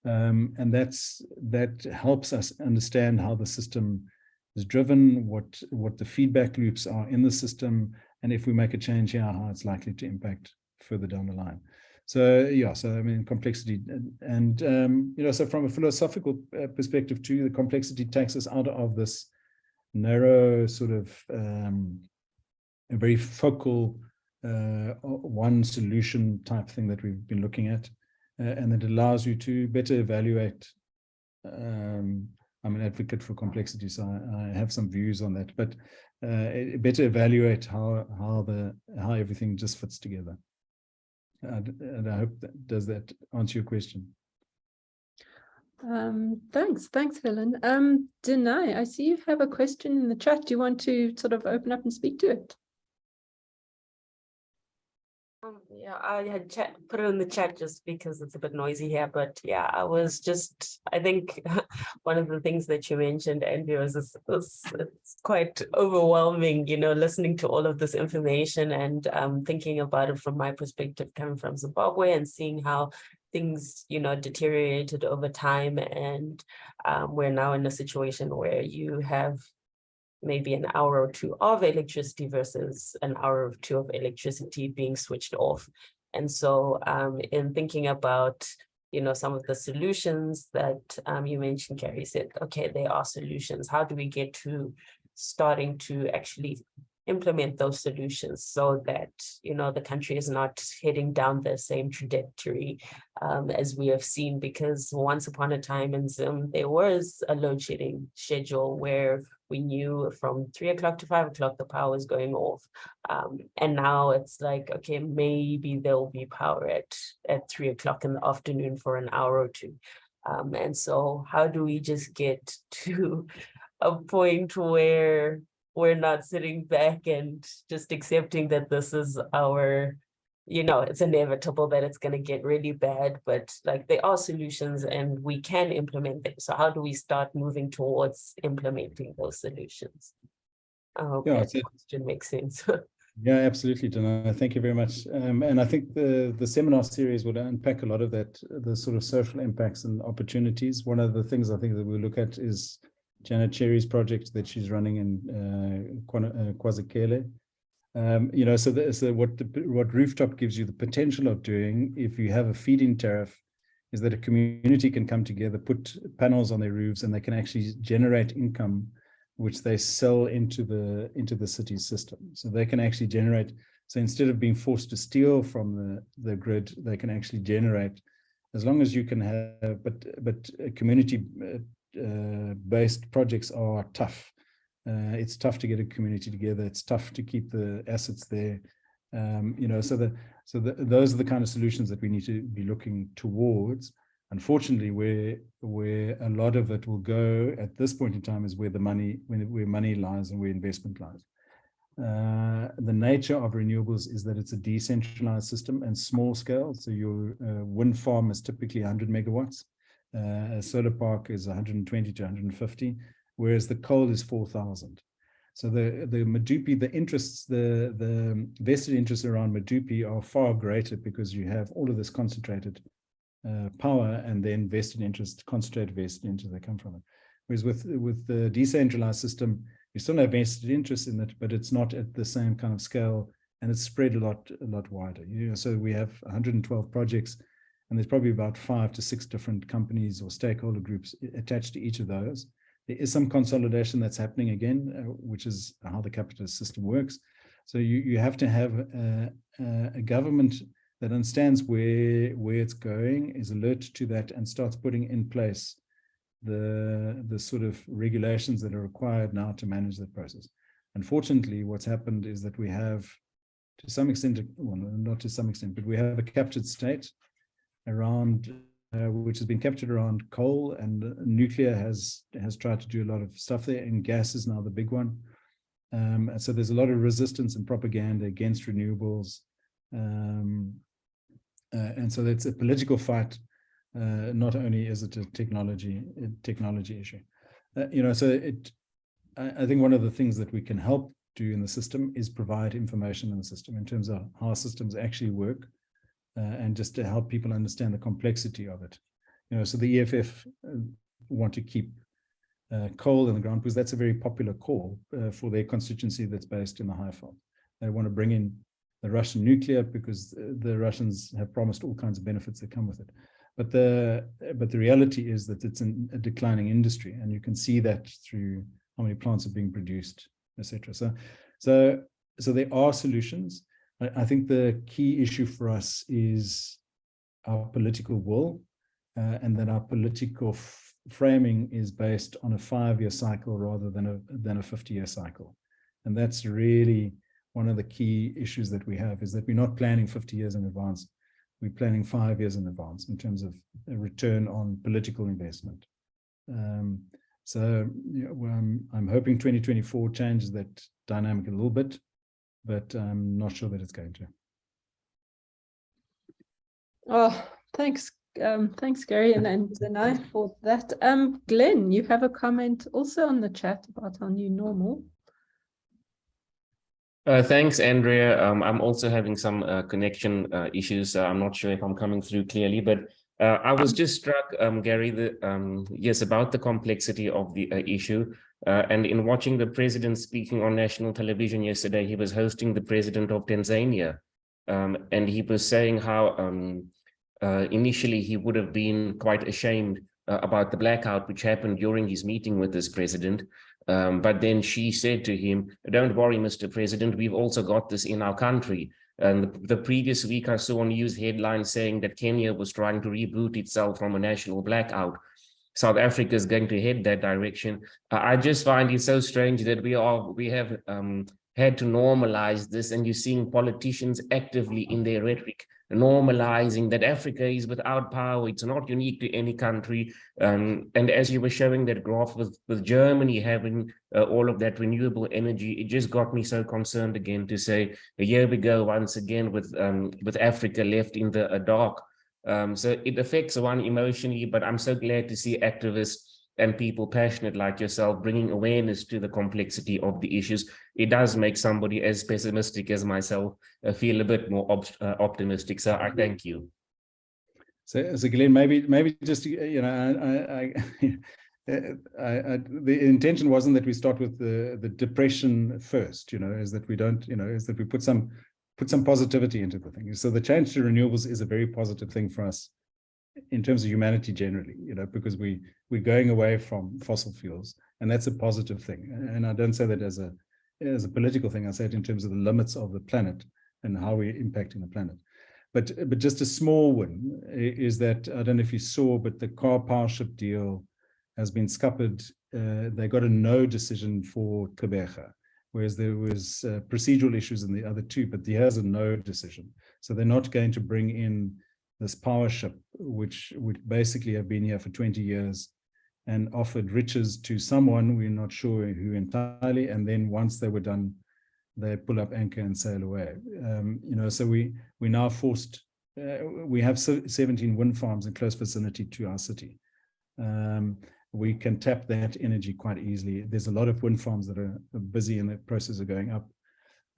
And that helps us understand how the system is driven, what the feedback loops are in the system, and if we make a change here, how it's likely to impact further down the line. So complexity, and so from a philosophical perspective too, the complexity takes us out of this narrow sort of a very focal one solution type thing that we've been looking at, and it allows you to better evaluate. I'm an advocate for complexity, so I have some views on that, but better evaluate how everything just fits together. And I hope does that answer your question? Thanks, Helen. Denai, I see you have a question in the chat. Do you want to sort of open up and speak to it? Yeah, I had put it in the chat just because it's a bit noisy here, but yeah, I think one of the things that you mentioned, Andrew, is it's quite overwhelming, listening to all of this information and thinking about it from my perspective, coming from Zimbabwe and seeing how things, deteriorated over time. And we're now in a situation where you have maybe an hour or two of electricity versus an hour or two of electricity being switched off. And so in thinking about, some of the solutions that you mentioned, Gary said, okay, there are solutions. How do we get to starting to actually implement those solutions so that, the country is not heading down the same trajectory as we have seen? Because once upon a time in Zim, there was a load shedding schedule where we knew from 3 o'clock to 5 o'clock, the power was going off. And now it's like, okay, maybe there'll be power at 3 o'clock in the afternoon for an hour or two. And so how do we just get to a point where we're not sitting back and just accepting that this is our, it's inevitable that it's going to get really bad, but like there are solutions and we can implement them. So how do we start moving towards implementing those solutions? I hope that question makes sense. Yeah, absolutely, Dana. Thank you very much. And I think the seminar series would unpack a lot of that, the sort of social impacts and opportunities. One of the things I think that we'll look at is Janet Cherry's project that she's running in KwaZulu. So what Rooftop gives you the potential of doing, if you have a feed-in tariff, is that a community can come together, put panels on their roofs, and they can actually generate income, which they sell into the city system. So they can actually generate. So instead of being forced to steal from the grid, they can actually generate, as long as you can have. But community based projects are tough. It's tough to get a community together. It's tough to keep the assets there. So those are the kind of solutions that we need to be looking towards. Unfortunately, where a lot of it will go at this point in time is where money lies and where investment lies. The nature of renewables is that it's a decentralized system and small scale. So your wind farm is typically 100 megawatts. A solar park is 120 to 150, whereas the coal is 4,000. So the Medupi, the vested interests around Medupi are far greater because you have all of this concentrated power and then vested interest, concentrated vested interest that come from it. Whereas with the decentralized system, you still have vested interest in it, but it's not at the same kind of scale, and it's spread a lot wider. So we have 112 projects. And there's probably about 5 to 6 different companies or stakeholder groups attached to each of those. There is some consolidation that's happening again, which is how the capitalist system works. So you have to have a government that understands where it's going, is alert to that, and starts putting in place the sort of regulations that are required now to manage that process. Unfortunately, what's happened is that we have, to some extent, well, not to some extent, but we have a captured state around which has been captured around coal, and nuclear has tried to do a lot of stuff there, and gas is now the big one. And so there's a lot of resistance and propaganda against renewables. And so it's a political fight. Not only is it a technology issue. I think one of the things that we can help do in the system is provide information in the system in terms of how systems actually work. And just to help people understand the complexity of it. So the EFF want to keep coal in the ground because that's a very popular call for their constituency that's based in the Highveld. They want to bring in the Russian nuclear because the Russians have promised all kinds of benefits that come with it. But the reality is that it's a declining industry, and you can see that through how many plants are being produced, etc. So there are solutions. I think the key issue for us is our political will, and that our political framing is based on a 5-year cycle rather than a 50-year cycle. And that's really one of the key issues that we have, is that we're not planning 50 years in advance. We're planning 5 years in advance in terms of a return on political investment. I'm hoping 2024 changes that dynamic a little bit, but I'm not sure that it's going to. Oh, thanks. Thanks, Gary and Zanai, for that. Glenn, you have a comment also on the chat about our new normal. Thanks, Andrea. I'm also having some connection issues. I'm not sure if I'm coming through clearly, but I was just struck, Gary, yes, about the complexity of the issue. And in watching the president speaking on national television yesterday, he was hosting the president of Tanzania. And he was saying how initially he would have been quite ashamed about the blackout which happened during his meeting with this president. But then she said to him, "Don't worry, Mr. President, we've also got this in our country." And the previous week I saw a news headline saying that Kenya was trying to reboot itself from a national blackout. South Africa is going to head that direction. I just find it so strange that we have had to normalize this, and you're seeing politicians actively in their rhetoric normalizing that Africa is without power. It's not unique to any country. And as you were showing that graph with Germany having all of that renewable energy, it just got me so concerned again to say, here we go once again with Africa left in the dark. So it affects one emotionally, but I'm so glad to see activists and people passionate like yourself bringing awareness to the complexity of the issues. It does make somebody as pessimistic as myself feel a bit more optimistic. So I thank you. So Glenn, maybe just, you know, the intention wasn't that we start with the depression first, you know, is that we don't, you know, is that we put some positivity into the thing. So the change to renewables is a very positive thing for us in terms of humanity generally, you know, because we're going away from fossil fuels, and that's a positive thing. And I don't say that as a political thing. I say it in terms of the limits of the planet and how we're impacting the planet. But just a small win is that, I don't know if you saw, but the car powership deal has been scuppered. They got a no decision for Koekemoer, whereas there was procedural issues in the other two, but there's a no decision. So they're not going to bring in this power ship, which would basically have been here for 20 years and offered riches to someone, we're not sure who entirely, and then once they were done, they pull up anchor and sail away. You know, so we now forced, we have 17 wind farms in close vicinity to our city. We can tap that energy quite easily. There's a lot of wind farms that are busy in the process of going up.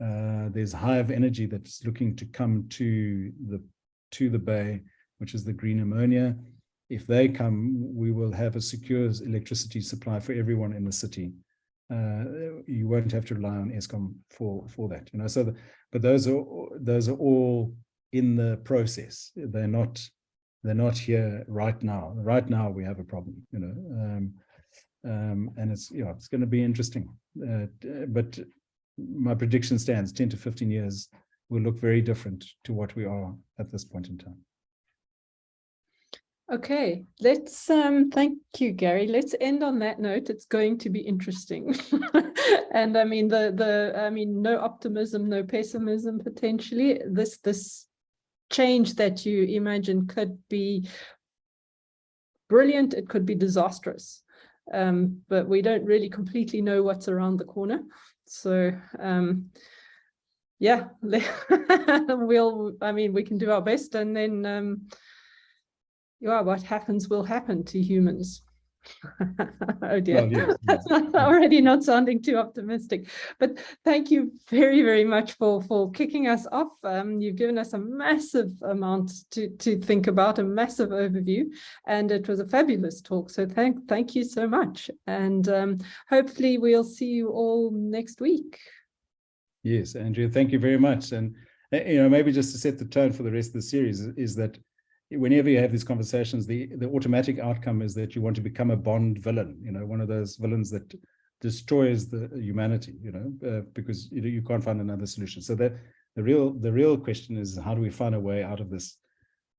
There's Hive Energy that's looking to come to the bay, which is the green ammonia. If they come, we will have a secure electricity supply for everyone in the city. You won't have to rely on Eskom for that, you know. So, but those are all in the process. They're not here right now. Right now we have a problem, you know, and it's, you know, it's going to be interesting. But my prediction stands: 10 to 15 years will look very different to what we are at this point in time. Okay, let's thank you, Gary. Let's end on that note. It's going to be interesting. And I mean, I mean, no optimism, no pessimism potentially. This change that you imagine could be brilliant, it could be disastrous. But we don't really completely know what's around the corner. So yeah, I mean, we can do our best, and then yeah, what happens will happen to humans. Oh dear, well, yes, that's already not sounding too optimistic. But thank you very, very much for kicking us off. You've given us a massive amount to think about, a massive overview, and it was a fabulous talk. So thank you so much, and hopefully we'll see you all next week. Yes, Andrea, thank you very much. And you know, maybe just to set the tone for the rest of the series is that whenever you have these conversations, the automatic outcome is that you want to become a Bond villain, you know, one of those villains that destroys the humanity, you know, because you can't find another solution. So the real question is, how do we find a way out of this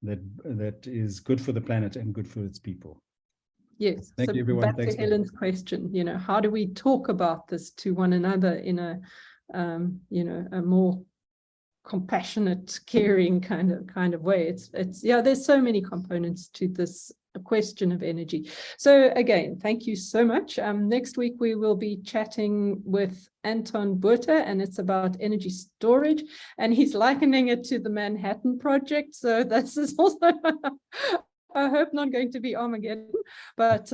that is good for the planet and good for its people? Yes. Thank you, everyone. Back to Helen's question, you know, how do we talk about this to one another in a you know, a more compassionate, caring kind of way? It's yeah, there's so many components to this question of energy. So again, thank you so much. Next week we will be chatting with Anton Buerta, and it's about energy storage, and he's likening it to the Manhattan Project. So this is also I hope not going to be Armageddon, but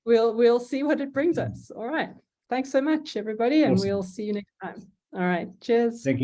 we'll see what it brings us. All right, thanks so much, everybody, and awesome. We'll see you next time. All right, cheers. Thank you.